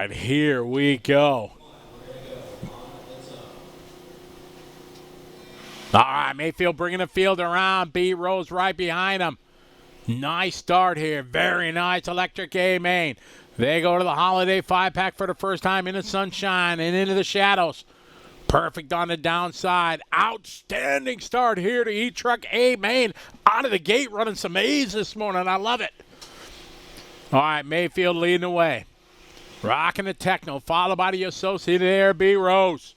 right, here we go. All right, Mayfield bringing the field around. B Rose right behind him. Nice start here. Very nice electric A main. They go to the Holiday 5-pack for the first time in the sunshine and into the shadows. Perfect on the downside. Outstanding start here to E-Truck A main. Out of the gate running some A's this morning. I love it. All right, Mayfield leading the way. Rocking the techno, followed by the Associated Air B Rose.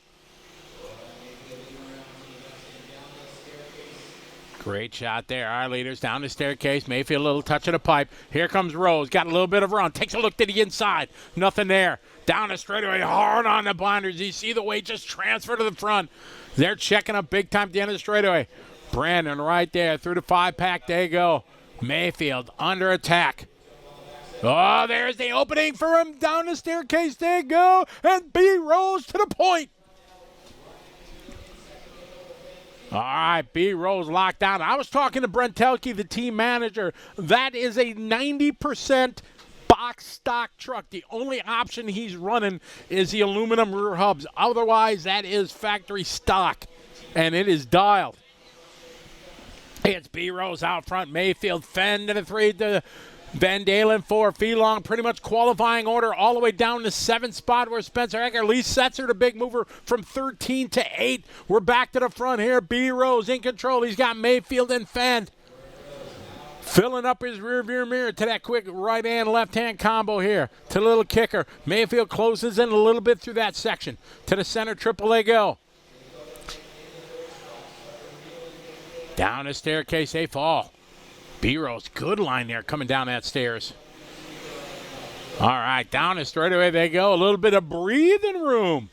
Great shot there. Our leaders down the staircase. Mayfield a little touch of the pipe. Here comes Rose. Got a little bit of run. Takes a look to the inside. Nothing there. Down the straightaway. Hard on the blinders. You see the weight just transfer to the front. They're checking up big time at the end of the straightaway. Brandon right there through the 5-pack. They go. Mayfield under attack. Oh, there's the opening for him. Down the staircase they go. And B Rose to the point. All right, B Rose locked down. I was talking to Brent Telke, the team manager. That is a 90% box stock truck. The only option he's running is the aluminum rear hubs. Otherwise, that is factory stock, and it is dialed. It's B Rose out front. Mayfield, Fen to the 3 to Van Dalen 4. Feelong pretty much qualifying order all the way down to 7th spot where Spencer Ecker, Lee Setzer, the big mover from 13 to 8. We're back to the front here. B Rose in control. He's got Mayfield and Fen filling up his rear view mirror to that quick right-hand, left-hand combo here. To the little kicker. Mayfield closes in a little bit through that section. To the center triple they go. Down the staircase they fall. B-Rose, good line there coming down that stairs. All right, down the straightaway they go. A little bit of breathing room,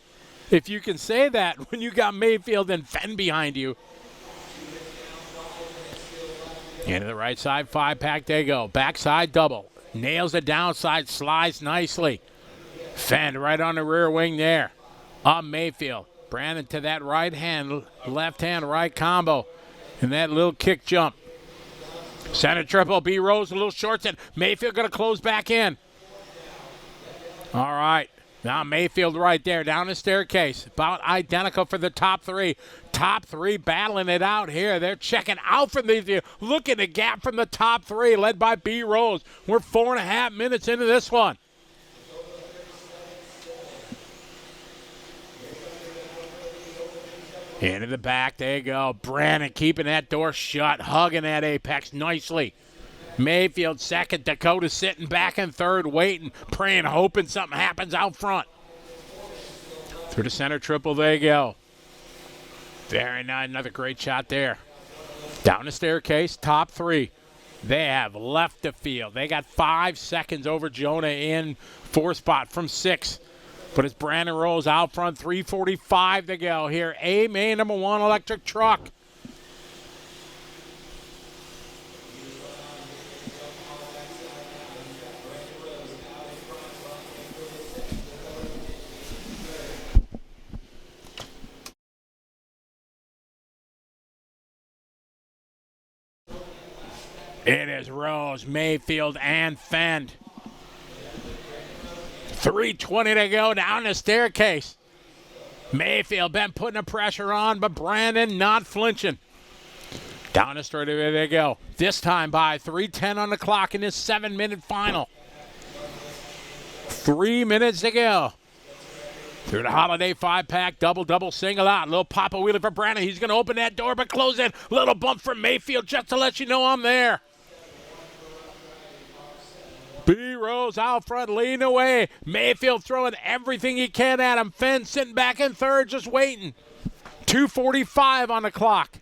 if you can say that, when you got Mayfield and Fen behind you. Into the right side, 5-pack they go. Backside double. Nails the downside, slides nicely. Fen right on the rear wing there. Up Mayfield. Brandon to that right hand, left hand, right combo. And that little kick jump. Center triple, B Rose a little short. Mayfield going to close back in. All right. Now Mayfield right there down the staircase. About identical for the top 3. Top 3 battling it out here. They're checking out from the look at the gap from the top 3 led by B Rose. We're 4.5 minutes into this one. Into the back, there you go. Brandon keeping that door shut, hugging that apex nicely. Mayfield second, Dakota sitting back in third, waiting, praying, hoping something happens out front. Through the center triple, there you go. Very nice, another great shot there. Down the staircase, top 3. They have left the field. They got 5 seconds over Jonah in 4th spot from 6. But it's Brandon Rose out front, 3:45 to go here. A main number 1 electric truck. It is Rose, Mayfield, and Fen. 3:20 to go down the staircase. Mayfield been putting the pressure on, but Brandon not flinching. Down the straightaway they go. This time by 3:10 on the clock in this 7-minute final. 3 minutes to go. Through the Holiday 5-pack, double, single out. Little pop-a wheelie for Brandon. He's going to open that door, but close it. Little bump from Mayfield just to let you know I'm there. B Rose out front, leading away. Mayfield throwing everything he can at him. Fen sitting back in third, just waiting. 2:45 on the clock.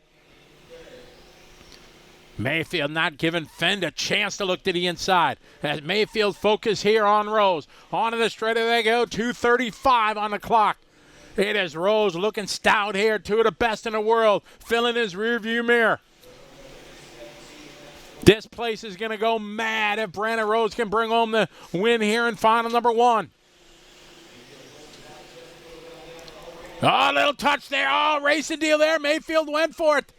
Mayfield not giving Fen a chance to look to the inside. As Mayfield focus here on Rose. On to the straightaway they go. 2:35 on the clock. It is Rose looking stout here. 2 of the best in the world. Filling his rearview mirror. This place is going to go mad if Brandon Rose can bring home the win here in final number 1. Oh, little touch there. Oh, racing deal there. Mayfield went for it.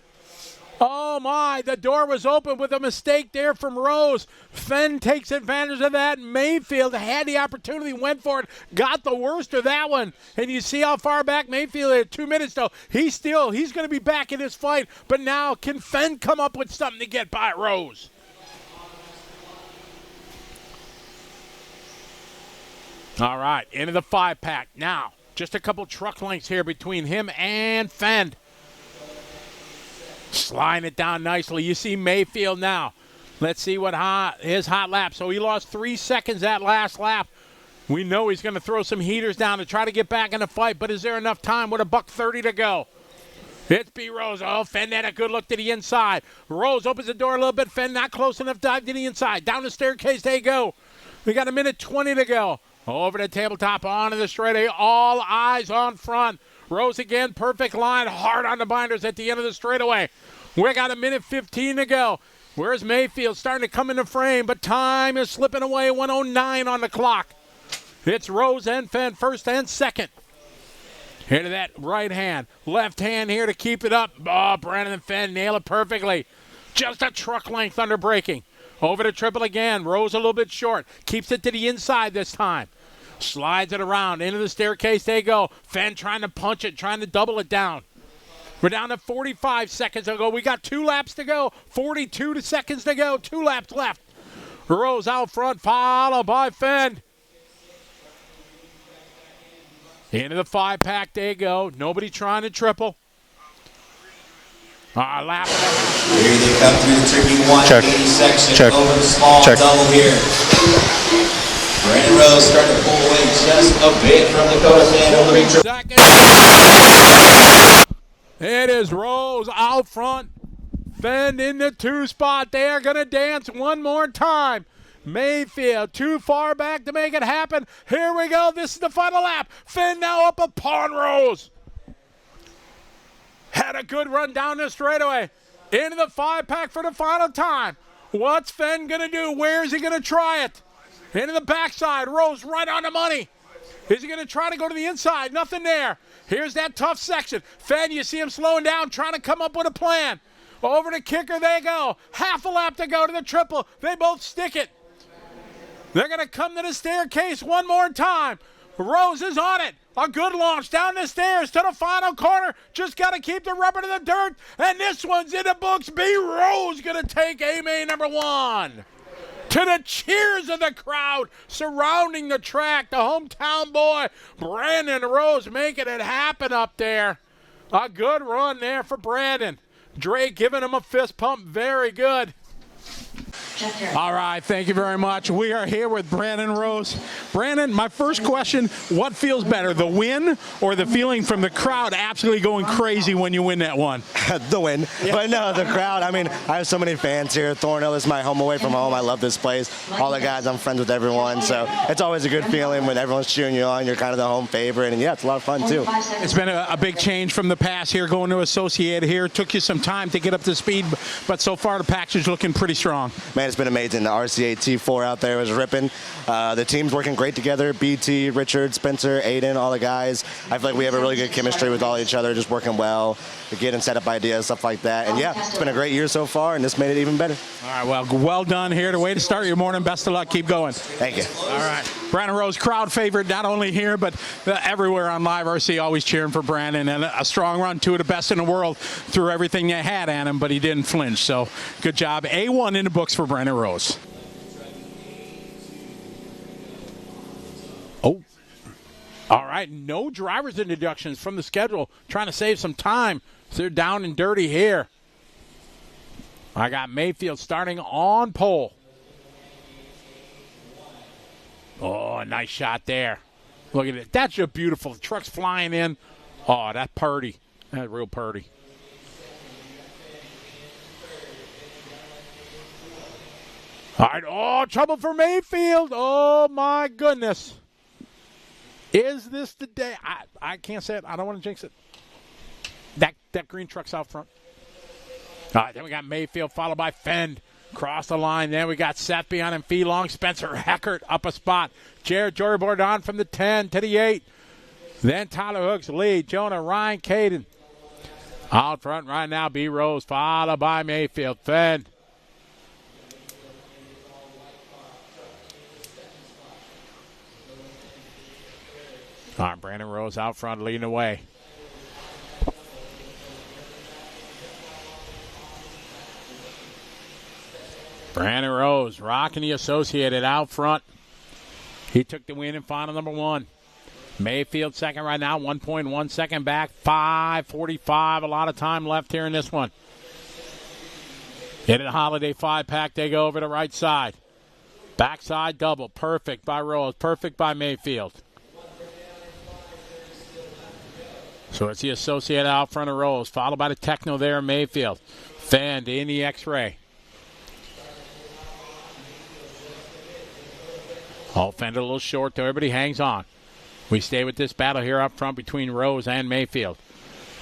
Oh, my. The door was open with a mistake there from Rose. Fen takes advantage of that. Mayfield had the opportunity, went for it, got the worst of that one. And you see how far back Mayfield is. 2 minutes, though. He's going to be back in this fight. But now, can Fen come up with something to get by Rose? All right, into the 5-pack. Now, just a couple truck lengths here between him and Fen. Sliding it down nicely. You see Mayfield now. Let's see what his hot lap. So he lost 3 seconds that last lap. We know he's going to throw some heaters down to try to get back in the fight, but is there enough time with $1:30 to go? It's B. Rose. Oh, Fen had a good look to the inside. Rose opens the door a little bit. Fen not close enough, dive to the inside. Down the staircase they go. We got 1:20 to go. Over the tabletop, onto the straightaway. All eyes on front. Rose again, perfect line, hard on the binders at the end of the straightaway. We got 1:15 to go. Where's Mayfield? Starting to come into frame, but time is slipping away. 1:09 on the clock. It's Rose and Fen, first and second. Here to that right hand. Left hand here to keep it up. Oh, Brandon and Fen nail it perfectly. Just a truck length under braking. Over to triple again. Rose a little bit short. Keeps it to the inside this time. Slides it around. Into the staircase they go. Fen trying to punch it, trying to double it down. We're down to 45 seconds to go. We got 2 laps to go. 42 seconds to go. 2 laps left. Rose out front, followed by Fen. Into the 5-pack they go. Nobody trying to triple. Lap. Here they come through the tricky 180 section. Check. Over the small Check. double here. Brandon Rose starting to pull away just a bit from Dakota Fen over the triple. It is Rose out front. Fen in the 2 spot. They are going to dance one more time. Mayfield too far back to make it happen. Here we go. This is the final lap. Fen now up upon Rose. Had a good run down the straightaway. Into the 5-pack for the final time. What's Fen going to do? Where is he going to try it? Into the backside. Rose right on the money. Is he going to try to go to the inside? Nothing there. Here's that tough section. Fen, you see him slowing down, trying to come up with a plan. Over to kicker they go. Half a lap to go to the triple. They both stick it. They're going to come to the staircase one more time. Rose is on it. A good launch down the stairs to the final corner. Just got to keep the rubber to the dirt. And this one's in the books. B. Rose going to take AMA number 1. To the cheers of the crowd surrounding the track. The hometown boy, Brandon Rose, making it happen up there. A good run there for Brandon. Drake giving him a fist pump. Very good. All right, thank you very much. We are here with Brandon Rose. Brandon, my first question, what feels better, the win or the feeling from the crowd absolutely going crazy when you win that one? The win. Yeah. But no, the crowd, I mean, I have so many fans here. Thornhill is my home away from home. I love this place. All the guys, I'm friends with everyone. So it's always a good feeling when everyone's cheering you on. You're kind of the home favorite. And, yeah, it's a lot of fun, too. It's been a big change from the past here, going to Associated here. It took you some time to get up to speed, but so far the package is looking pretty strong. Man, it's been amazing. The RCA T4 out there was ripping. The team's working great together. BT, Richard, Spencer, Aiden, all the guys. I feel like we have a really good chemistry with all each other, just working well, getting set up ideas, stuff like that. And, yeah, it's been a great year so far, and this made it even better. All right, well done here. The way to start your morning. Best of luck. Keep going. Thank you. All right. Brandon Rose, crowd favorite, not only here, but everywhere on Live RC, always cheering for Brandon. And a strong run, 2 of the best in the world, threw everything they had at him, but he didn't flinch. So, good job. A1 in the books for Brandon Rose. Oh. All right, no driver's introductions from the schedule. Trying to save some time. So they're down and dirty here. I got Mayfield starting on pole. Oh, a nice shot there. Look at it. That's just beautiful. The truck's flying in. Oh, that's purty. That's real purty. All right. Oh, trouble for Mayfield. Oh, my goodness. Is this the day? I can't say it. I don't want to jinx it. That green truck's out front. All right, then we got Mayfield followed by Fen. Cross the line. Then we got Seth beyond him. Fee Long. Spencer Heckert up a spot. Jared Jory Bordon from the 10 to the 8. Then Tyler Hooks lead. Jonah, Ryan, Caden. Out front right now, B. Rose, followed by Mayfield. Fen. All right, Brandon Rose out front leading away. Brandon Rose rocking the Associated out front. He took the win in final number 1. Mayfield second right now, 1.1 second back, 5:45. A lot of time left here in this one. Into the Holiday 5-pack, they go over the right side. Backside double, perfect by Rose, perfect by Mayfield. So it's the Associated out front of Rose, followed by the Techno there in Mayfield. Fen in the X-ray. All Fender a little short, though. Everybody hangs on. We stay with this battle here up front between Rose and Mayfield.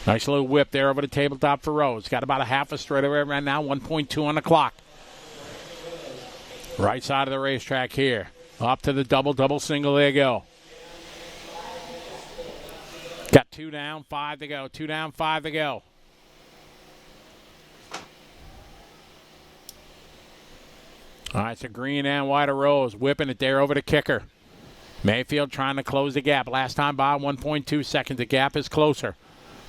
Nice little whip there over the tabletop for Rose. Got about a half a straightaway right now, 1.2 on the clock. Right side of the racetrack here. Up to the double single. There you go. Got 2 down, 5 to go. 2 down, 5 to go. All right, so green and white of Rose. Whipping it there over the kicker. Mayfield trying to close the gap. Last time by 1.2 seconds. The gap is closer.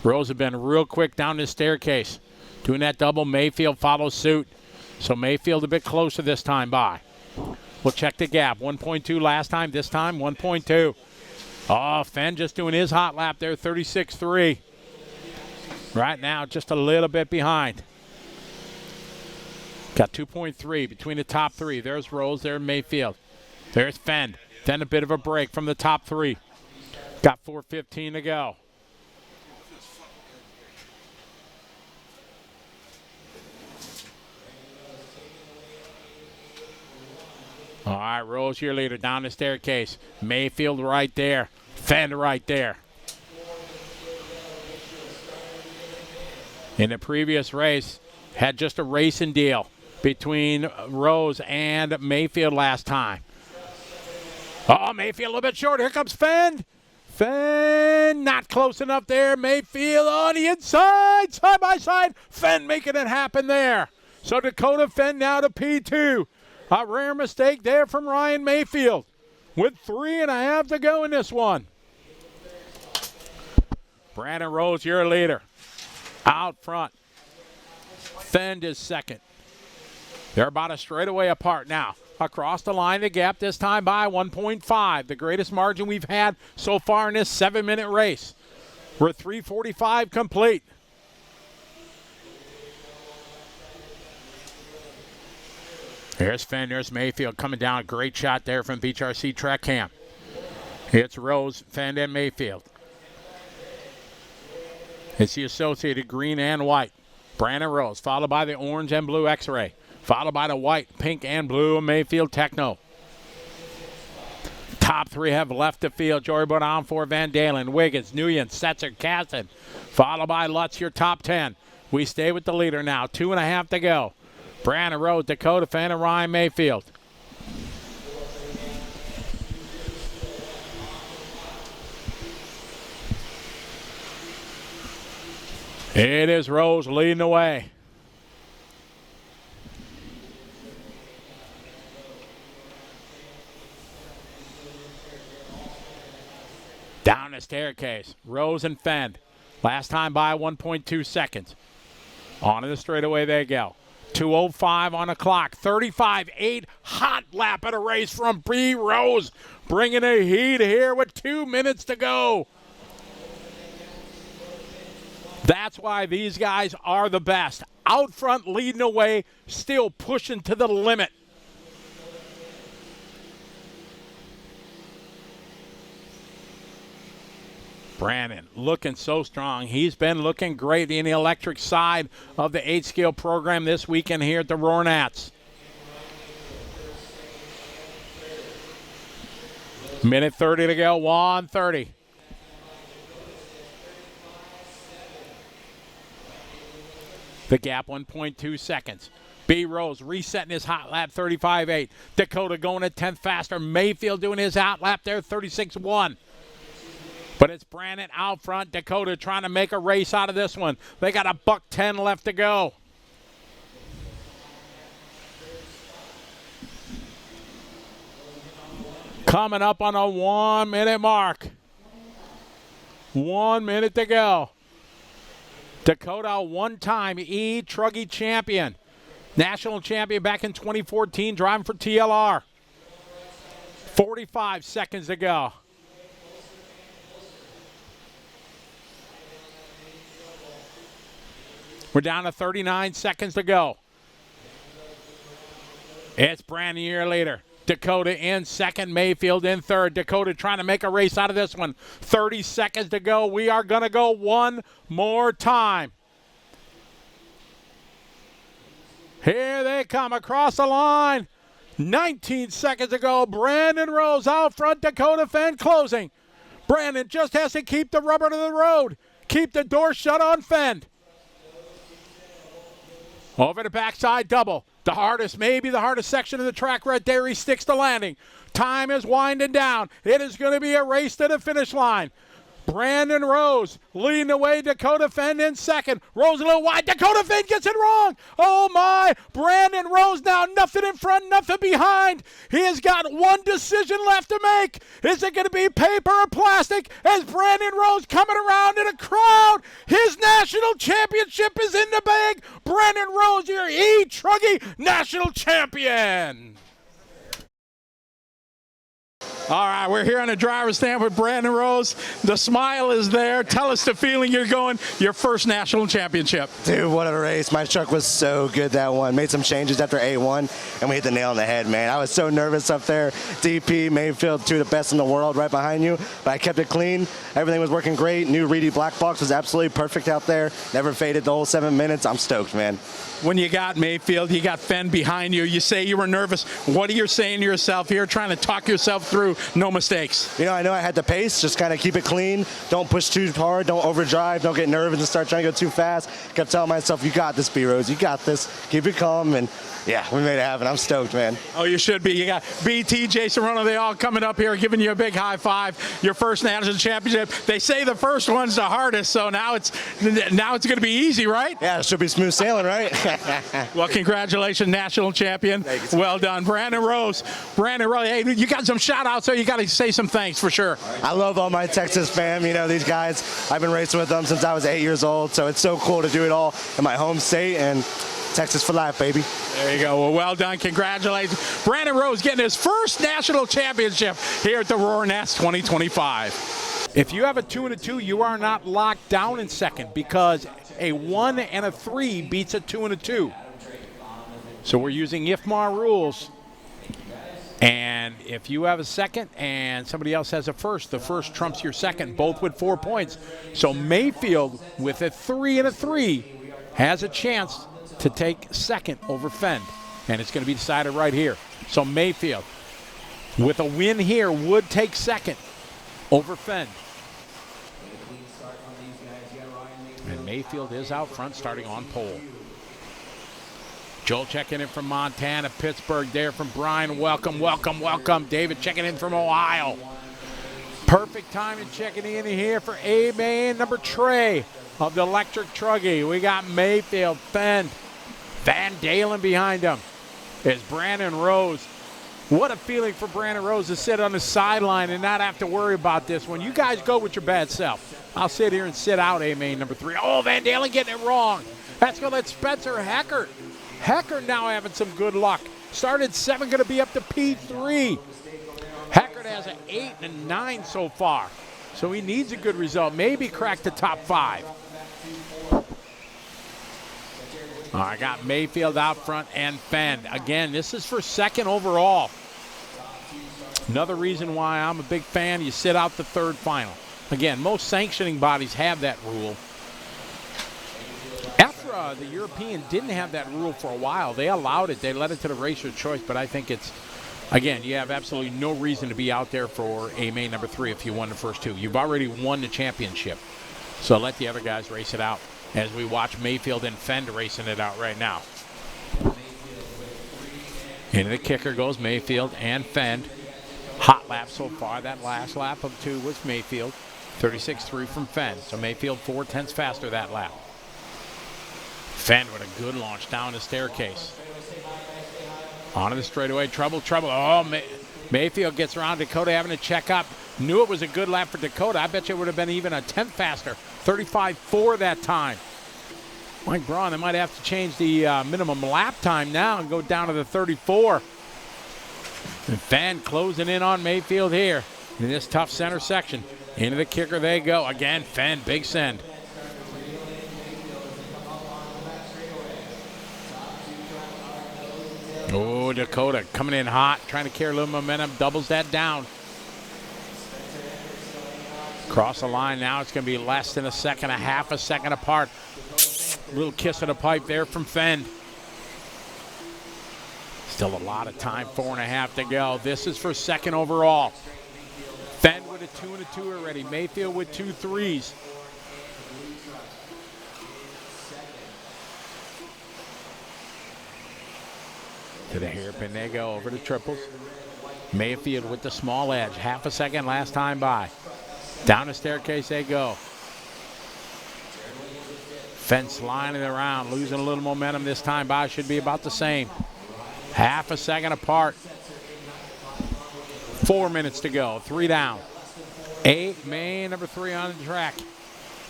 Rose has been real quick down this staircase. Doing that double. Mayfield follows suit. So Mayfield a bit closer this time by. We'll check the gap. 1.2 last time. This time 1.2. Oh, Fen just doing his hot lap there. 36.3. Right now just a little bit behind. Got 2.3 between the top 3. There's Rose, there's Mayfield. There's Fen. Then a bit of a break from the top 3. Got 4:15 to go. All right, Rose, your leader, down the staircase. Mayfield right there. Fen right there. In the previous race, had just a racing deal between Rose and Mayfield last time. Oh, Mayfield a little bit short. Here comes Fen. Fen not close enough there. Mayfield on the inside, side by side. Fen making it happen there. So Dakota Fen now to P2. A rare mistake there from Ryan Mayfield with 3.5 to go in this one. Brandon Rose, your leader. Out front. Fen is second. They're about a straightaway apart now. Across the line, the gap this time by 1.5. The greatest margin we've had so far in this 7-minute race. We're 3:45 complete. There's Fen, there's Mayfield coming down. Great shot there from Beach RC Track Cam. It's Rose, Fen, and Mayfield. It's the Associated green and white. Brandon Rose, followed by the orange and blue X-ray. Followed by the white, pink, and blue Mayfield Techno. Top 3 have left the field. Jory Bodon for Van Dalen, Wiggins, Nguyen, Setzer, Casson. Followed by Lutz, your top 10. We stay with the leader now. 2.5 to go. Brandon Rose, Dakota Fen, and Ryan Mayfield. It is Rose leading the way. Down the staircase, Rose and Fen. Last time by 1.2 seconds. On to the straightaway they go. 2:05 on the clock. 35.8. Hot lap at a race from B. Rose. Bringing a heat here with 2 minutes to go. That's why these guys are the best. Out front, leading away, still pushing to the limit. Brandon looking so strong. He's been looking great in the electric side of the 8-scale program this weekend here at the Roarnats. Minute 30 to go, 1:30. The gap, 1.2 seconds. B. Rose resetting his hot lap, 35.8. Dakota going a 10th faster. Mayfield doing his hot lap there, 36.1. But it's Brandon out front. Dakota trying to make a race out of this one. They got a $1:10 left to go. Coming up on a 1 minute mark. 1 minute to go. Dakota, one-time Truggy champion. National champion back in 2014, driving for TLR. 45 seconds to go. We're down to 39 seconds to go. It's Brandon a year later. Dakota in second, Mayfield in third. Dakota trying to make a race out of this one. 30 seconds to go. We are going to go one more time. Here they come across the line. 19 seconds to go. Brandon Rose out front. Dakota Fen closing. Brandon just has to keep the rubber to the road. Keep the door shut on Fen. Over the backside double. The hardest, maybe the hardest section of the track right there. He sticks the landing. Time is winding down. It is going to be a race to the finish line. Brandon Rose leading the way. Dakota Fen in second. Rose a little wide. Dakota Fen gets it wrong. Oh my. Brandon Rose now nothing in front, nothing behind. He has got one decision left to make. Is it going to be paper or plastic? As Brandon Rose coming around in a crowd. His national championship is in the bag. Brandon Rose, your Truggy national champion. All right, we're here on the driver's stand with Brandon Rose. The smile is there. Tell us the feeling you're going, your first national championship. Dude, what a race. My truck was so good that one. Made some changes after A1, and we hit the nail on the head, man. I was so nervous up there. DP, Mayfield, two of the best in the world right behind you, but I kept it clean. Everything was working great. New Reedy black box was absolutely perfect out there. Never faded the whole 7 minutes. I'm stoked, man. When you got Mayfield, you got Fen behind you. You say you were nervous. What are you saying to yourself here, trying to talk yourself through no mistakes? You know, I know I had the pace. Just kind of keep it clean. Don't push too hard. Don't overdrive. Don't get nervous and start trying to go too fast. Kept telling myself, you got this, B-Rose. You got this. Keep it calm. And, yeah, we made it happen. I'm stoked, man. Oh, you should be. You got BT, Jason Rono, they all coming up here giving you a big high five. Your first national championship. They say the first one's the hardest, so now it's going to be easy, right? Yeah, it should be smooth sailing, right? Well, congratulations, national champion. Well done. Brandon Rose. Brandon Rose, hey, you got some shout-outs, so you got to say some thanks for sure. I love all my Texas fam. You know, these guys, I've been racing with them since I was 8 years old, so it's so cool to do it all in my home state, and Texas for life, baby. There you go. Well done. Congratulations. Brandon Rose getting his first national championship here at the Roar Nest 2025. If you have a 2 and a 2, you are not locked down in second because a 1 and a 3 beats a 2 and a 2. So we're using IFMAR rules. And if you have a second and somebody else has a first, the first trumps your second, both with 4 points. So Mayfield with a 3 and a 3 has a chance to take second over Fen. And it's going to be decided right here. So Mayfield, with a win here, would take second over Fen. And Mayfield is out front starting on pole. Joel checking in from Montana, Pittsburgh there from Brian. Welcome, welcome, welcome. David checking in from Ohio. Perfect timing checking in here for A-Main number Trey of the Electric Truggy. We got Mayfield, Fen, Van Dalen behind him. It's Brandon Rose. What a feeling for Brandon Rose to sit on the sideline and not have to worry about this one. You guys go with your bad self. I'll sit here and sit out A-Main number 3. Oh, Van Dalen getting it wrong. That's going to let Spencer Heckert. Heckert now having some good luck. Started 7, going to be up to P3. Heckert has an 8 and a 9 so far. So he needs a good result. Maybe crack the top 5. I got Mayfield out front and Fen. Again, this is for second overall. Another reason why I'm a big fan, you sit out the third final. Again, most sanctioning bodies have that rule. EFRA, the European, didn't have that rule for a while. They allowed it. They let it to the racer's choice, but I think it's, again, you have absolutely no reason to be out there for A-Main number 3 if you won the first 2. You've already won the championship. So let the other guys race it out as we watch Mayfield and Fen racing it out right now. Into the kicker goes Mayfield and Fen. Hot lap so far. That last lap of 2 was Mayfield. 36.3 from Fen. So Mayfield 4/10 faster that lap. Fen with a good launch down the staircase. Onto the straightaway. Trouble. Oh, Mayfield gets around. Dakota having to check up. Knew it was a good lap for Dakota. I bet you it would have been even a 10th faster. 35.4 that time. Mike Braun, they might have to change the minimum lap time now and go down to the 34. And Fen closing in on Mayfield here in this tough center section. Into the kicker they go. Again, Fen, big send. Oh, Dakota coming in hot, trying to carry a little momentum, doubles that down. Cross the line now, it's going to be less than a second, a half a second apart. Little kiss of the pipe there from Fen. Still a lot of time, 4.5 to go. This is for second overall. Fen with a 2 and a 2 already. Mayfield with 2 threes. To the hairpin they go, over to triples. Mayfield with the small edge, half a second last time by. Down the staircase they go. Fen sliding around, losing a little momentum this time by, should be about the same. Half a second apart. 4 minutes to go, 3 down. 8, main number 3 on the track.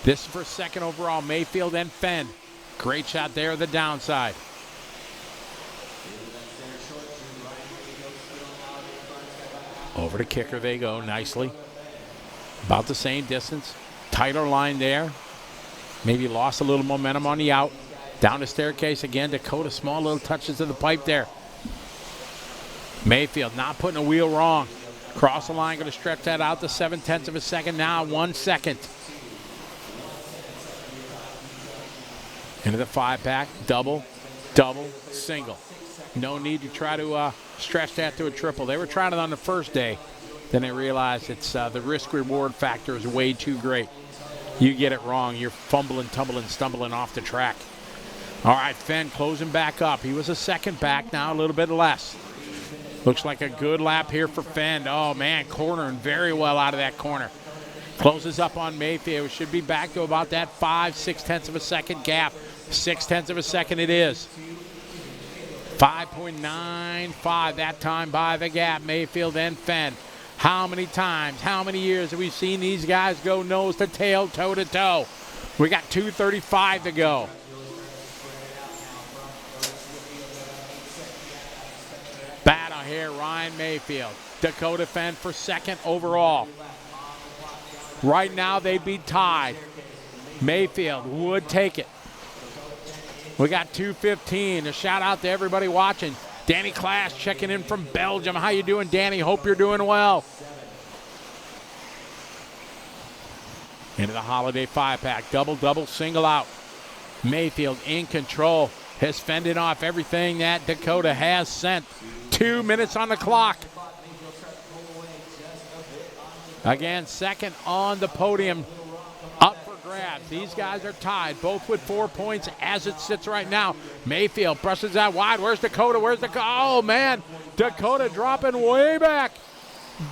This is for second overall, Mayfield and Fen. Great shot there, the downside. Over to kicker they go nicely. About the same distance. Tighter line there. Maybe lost a little momentum on the out. Down the staircase again. Dakota, small little touches to the pipe there. Mayfield not putting a wheel wrong. Cross the line, going to stretch that out to 7/10 of a second now. 1 second. Into the 5-pack. Double, single. No need to try to stretch that to a triple. They were trying it on the first day. Then they realized it's the risk-reward factor is way too great. You get it wrong, you're fumbling, tumbling, stumbling off the track. All right, Fen closing back up. He was a second back, now a little bit less. Looks like a good lap here for Fen. Oh, man, cornering very well out of that corner. Closes up on Mayfield. Should be back to about that 5/6 of a second gap. 6/10 of a second it is. 5.95 that time by the gap, Mayfield and Fen. How many times, how many years have we seen these guys go nose to tail, toe to toe? We got 2:35 to go. Battle here, Ryan Mayfield. Dakota Fen for second overall. Right now they'd be tied. Mayfield would take it. We got 2:15. A shout out to everybody watching. Danny Clash checking in from Belgium. How you doing, Danny? Hope you're doing well. Into the holiday 5-pack. Double, single out. Mayfield in control. Has fended off everything that Dakota has sent. 2 minutes on the clock. Again, second on the podium. Up for grabs. These guys are tied, both with 4 points as it sits right now. Mayfield brushes that wide. Where's Dakota? Oh, man. Dakota dropping way back.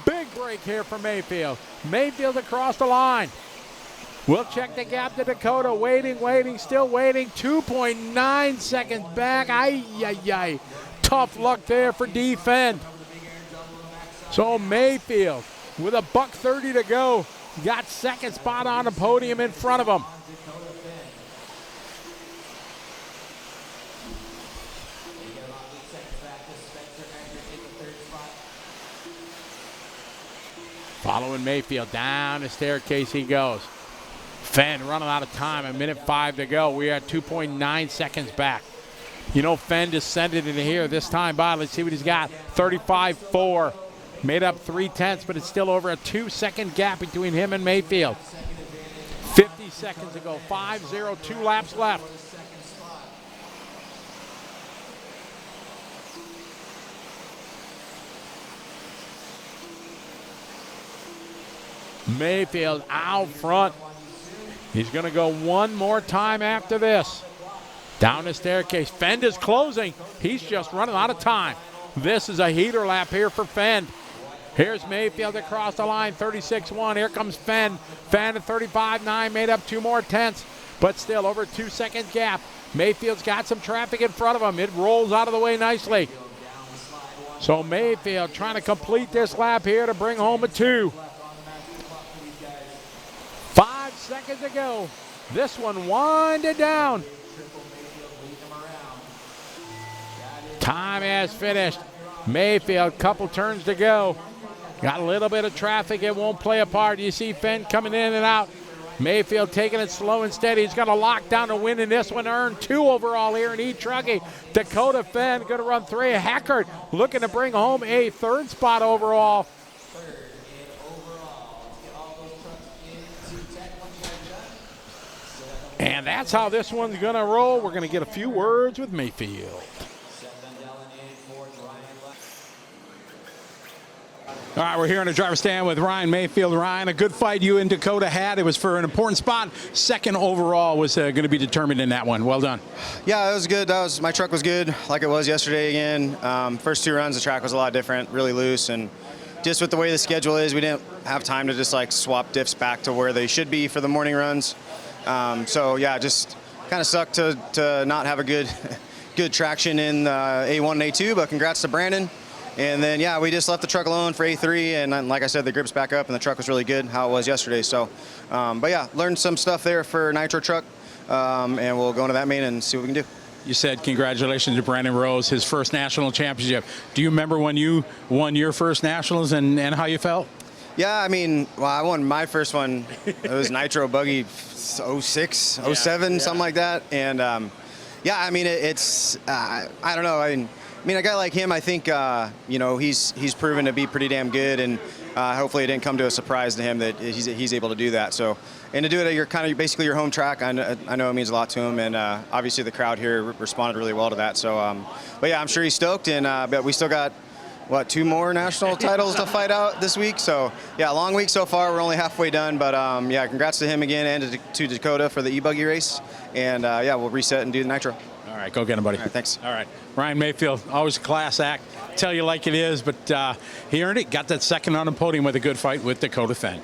Big break here for Mayfield. Mayfield across the line. We'll check the gap to Dakota. Waiting, still waiting. 2.9 seconds back. Ay. Tough luck there for D-Fen. So Mayfield with a $1:30 to go. Got second spot on the podium in front of him. Following Mayfield, down the staircase he goes. Fen running out of time, 1:05 to go. We are at 2.9 seconds back. You know, Fen descended into here this time by. Let's see what he's got. 35.4. Made up 3/10, but it's still over a 2-second gap between him and Mayfield. 50 seconds to go. 5:02 laps left. Mayfield out front. He's going to go one more time after this. Down the staircase. Fen is closing. He's just running out of time. This is a heater lap here for Fen. Here's Mayfield across the line, 36-1. Here comes Fen. Fen at 35-9, made up 2 more tenths, but still over 2-second gap. Mayfield's got some traffic in front of him. It rolls out of the way nicely. So Mayfield trying to complete this lap here to bring home a 2. 5 seconds to go. This one winded down. Time has finished. Mayfield, couple turns to go. Got a little bit of traffic. It won't play a part. You see Fen coming in and out. Mayfield taking it slow and steady. He's going to lock down the win in this one. Earn 2 overall here in Truggy. Dakota Fen going to run 3. Hackert looking to bring home a 3rd spot overall. And that's how this one's going to roll. We're going to get a few words with Mayfield. All right, we're here in the driver's stand with Ryan Mayfield. Ryan, a good fight you and Dakota had. It was for an important spot. 2nd overall was going to be determined in that one. Well done. Yeah, it was good. My truck was good, like it was yesterday again. First 2 runs, the track was a lot different, really loose, and just with the way the schedule is, we didn't have time to just like swap diffs back to where they should be for the morning runs. So yeah, just kind of sucked to not have a good traction in A1 and A2, but congrats to Brandon. And then, yeah, we just left the truck alone for A3, and then, like I said, the grip's back up, and the truck was really good, how it was yesterday. So, but yeah, learned some stuff there for Nitro Truck, and we'll go into that main and see what we can do. You said congratulations to Brandon Rose, his first national championship. Do you remember when you won your first nationals and how you felt? Yeah, I mean, well, I won my first one. It was Nitro Buggy 06, 07, something like that. And, yeah, I mean, it's I don't know. I mean, a guy like him, I think, you know, he's proven to be pretty damn good, and hopefully it didn't come to a surprise to him that he's able to do that. So, and to do it at your kind of basically your home track, I know it means a lot to him, and obviously the crowd here responded really well to that. So, but yeah, I'm sure he's stoked, and but we still got 2 more national titles to fight out this week. So yeah, long week so far. We're only halfway done, but yeah, congrats to him again and to Dakota for the e-buggy race, and yeah, we'll reset and do the Nitro. All right, go get him, buddy. All right, thanks. All right, Ryan Mayfield, always a class act. Tell you like it is, but he earned it. Got that 2nd on the podium with a good fight with Dakota Fen.